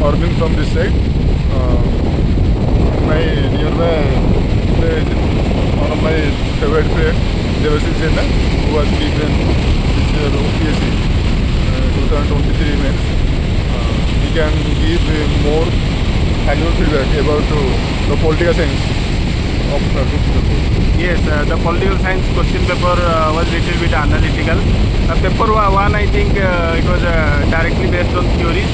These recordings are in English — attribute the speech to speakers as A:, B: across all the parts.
A: Arvind from this side. My nearby one of my favorite friend, Devasis Jenna, who was given this year OPSC 2023 mains. He can give more valuable feedback about the political science optional.
B: Yes, the political science question paper was little bit analytical. Paper 1, I think it was directly based on theories,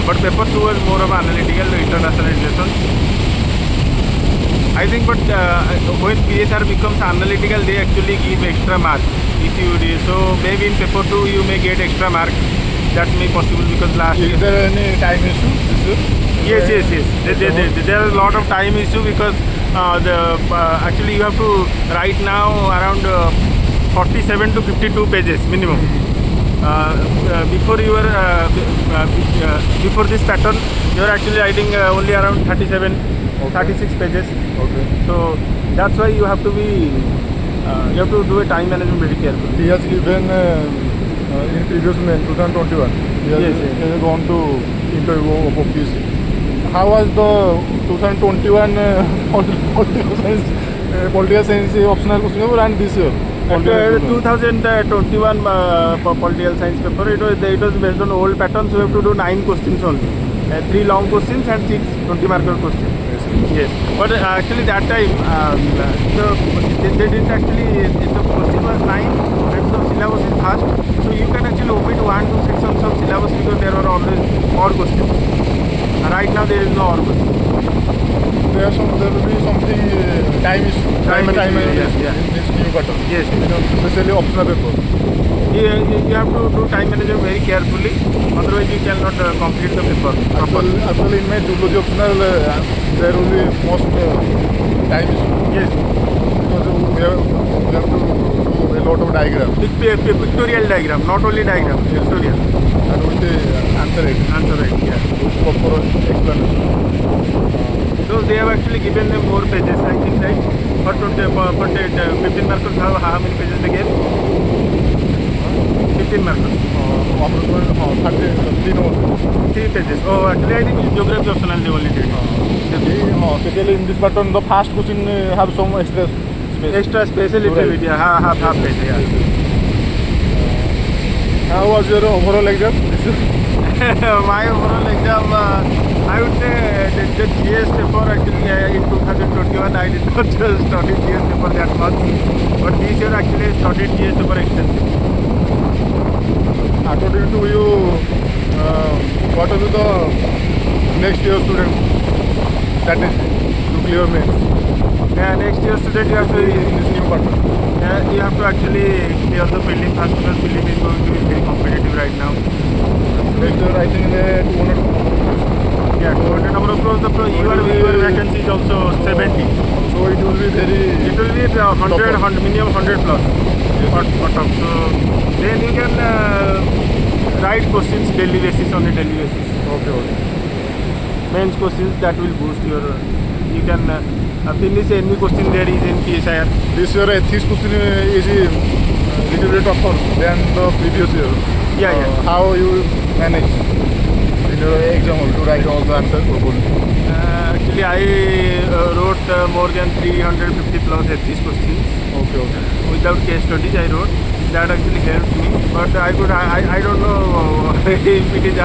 B: but paper 2 was more of analytical, international relations. I think, but when PSR becomes analytical, they actually give extra mark. If you so maybe in paper 2 you may get extra mark. That may possible because last
A: Is there any time issue?
B: Yes. There are a lot of time issue because actually you have to write now around 47 to 52 pages minimum. Before you were before this pattern, you are actually writing only around 37, 36 pages.
A: Okay.
B: So that's why you have to be you have to do a time management very carefully.
A: He has given in previous main 2021. He has gone to interview of OPSC. How was the 2021 political science optional question paper and this year?
B: 2021 political science paper, it was based on old patterns. So you have to do 9 questions only, 3 long questions and 6 20 marker questions. Yes, but actually that time they didn't actually, the question was 9 and the syllabus is fast, so you can actually omit 1-2 sections of syllabus because there were always odd questions. Right now there is no odd question.
A: There will be something time issue.
B: Time issue,
A: in this new pattern.
B: Yes.
A: Especially optional paper.
B: You have to do time management very carefully, otherwise you cannot complete the paper properly.
A: Actually, in my zoology optional, there will be most time issue.
B: Yes.
A: Because we have to do a lot of diagram.
B: Pictorial diagram, not only diagram, pictorial.
A: And with the answer it.
B: Yeah.
A: Proper explanation.
B: So they have actually given them more pages, I think, right? But 15 markers, how many pages they gave? 15 markers. 3 pages. Oh, actually I think geography optional they only did.
A: Especially in this pattern, the first question have some extra space.
B: Extra space a little bit, yeah, half page, yeah.
A: How was your overall exam?
B: My overall exam, I would say the GS paper actually in 2021 I did not study GS paper that much, but this year actually I studied GS paper extensively.
A: According to you, what will be the next year student strategy to clear mains?
B: Next year student you have to
A: in this new pattern.
B: you have to actually clear the prelim first because prelim is going to be very competitive right now.
A: Next year I think 200.
B: Yeah, 200 number of your vacancy is also 70.
A: So it will be very.
B: It will be 100 minimum 100 plus. Cut off. So then you can write questions daily basis on a daily basis.
A: Okay.
B: Mains questions that will boost your. You can finish any question there is in PSIR.
A: This year ethics question is little bit tougher than the previous year.
B: Yeah.
A: How you manage in your exam to write all the answers properly?
B: Actually, I wrote more than 350 plus ethics questions.
A: Okay.
B: Without case studies, I wrote. That actually helped me. But I don't know if it is